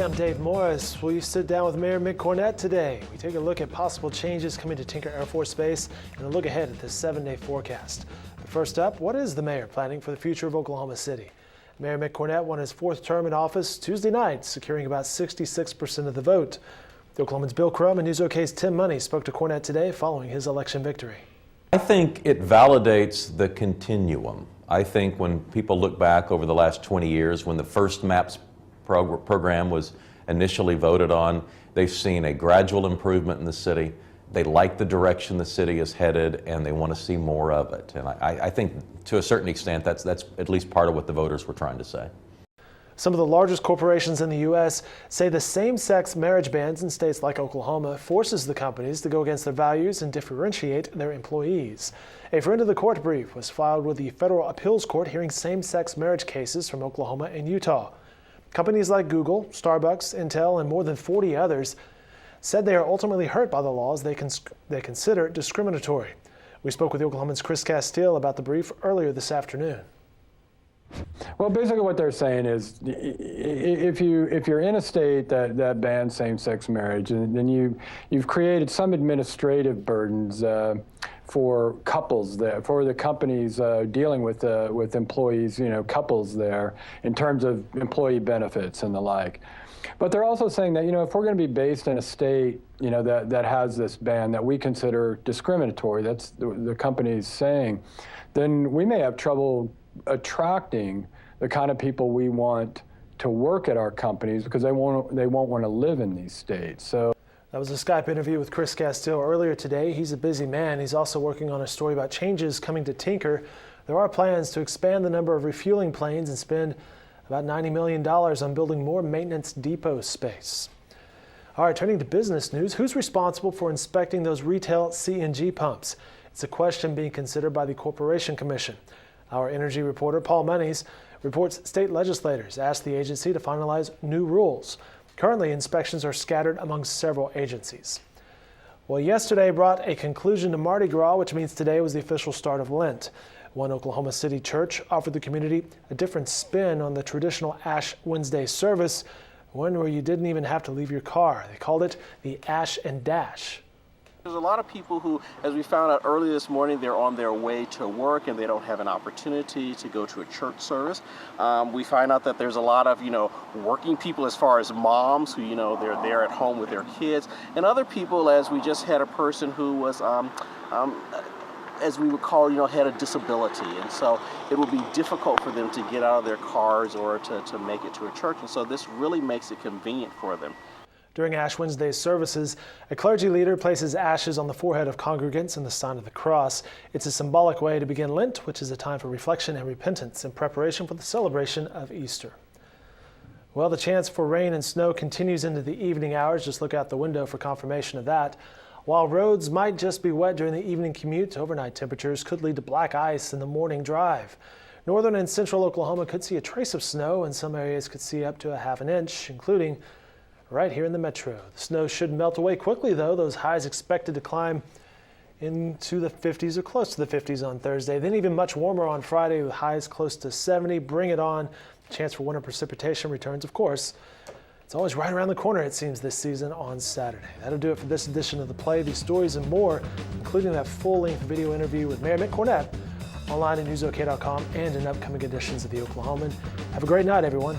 I'm Dave Morris. Will you sit down with Mayor Mick Cornett today? We take a look at possible changes coming to Tinker Air Force Base and a look ahead at this 7-day forecast. But first up, what is the mayor planning for the future of Oklahoma City? Mayor Mick Cornett won his fourth term in office Tuesday night, securing about 66% of the vote. The Oklahoman's Bill Crum and News OK's Tim Money spoke to Cornett today following his election victory. I think it validates the continuum. I think when people look back over the last 20 years, when the first MAPS program was initially voted on, they've seen a gradual improvement in the city. They like the direction the city is headed, and they want to see more of it. And I think to a certain extent, that's at least part of what the voters were trying to say. Some of the largest corporations in the U.S. say the same-sex marriage bans in states like Oklahoma forces the companies to go against their values and differentiate their employees. A friend of the court brief was filed with the federal appeals court hearing same-sex marriage cases from Oklahoma and Utah. Companies like Google, Starbucks, Intel, and more than 40 others said they are ultimately hurt by the laws they consider discriminatory. We spoke with the Oklahoman's Chris Castile about the brief earlier this afternoon. Well, basically what they're saying is if you're in a state that bans same-sex marriage, then you've created some administrative burdens for couples there, for the companies dealing with employees, couples there, in terms of employee benefits and the like. But they're also saying that, if we're going to be based in a state, that has this ban that we consider discriminatory, that's the company's saying, then we may have trouble attracting the kind of people we want to work at our companies because they won't want to live in these states. So that was a Skype interview with Chris Castile earlier today. He's a busy man. He's also working on a story about changes coming to Tinker. There are plans to expand the number of refueling planes and spend about $90 million on building more maintenance depot space. All right, turning to business news, who's responsible for inspecting those retail CNG pumps? It's a question being considered by the Corporation Commission. Our energy reporter, Paul Monies, reports state legislators asked the agency to finalize new rules. Currently, inspections are scattered among several agencies. Well, yesterday brought a conclusion to Mardi Gras, which means today was the official start of Lent. One Oklahoma City church offered the community a different spin on the traditional Ash Wednesday service, one where you didn't even have to leave your car. They called it the Ash and Dash. There's a lot of people who, as we found out earlier this morning, they're on their way to work and they don't have an opportunity to go to a church service. We find out that there's a lot of, working people as far as moms who, they're there at home with their kids, and other people, as we just had a person who was, as we would call, had a disability, and so it would be difficult for them to get out of their cars or to make it to a church, and so this really makes it convenient for them. During Ash Wednesday services, a clergy leader places ashes on the forehead of congregants in the sign of the cross. It's a symbolic way to begin Lent, which is a time for reflection and repentance in preparation for the celebration of Easter. Well, the chance for rain and snow continues into the evening hours. Just look out the window for confirmation of that. While roads might just be wet during the evening commute, overnight temperatures could lead to black ice in the morning drive. Northern and central Oklahoma could see a trace of snow, and some areas could see up to a half an inch, including right here in the metro. The snow should melt away quickly, though. Those highs expected to climb into the 50s or close to the 50s on Thursday. Then even much warmer on Friday with highs close to 70. Bring it on. Chance for winter precipitation returns, of course. It's always right around the corner, it seems, this season on Saturday. That'll do it for this edition of The Play. These stories and more, including that full-length video interview with Mayor Mick Cornett, online at newsok.com and in upcoming editions of The Oklahoman. Have a great night, everyone.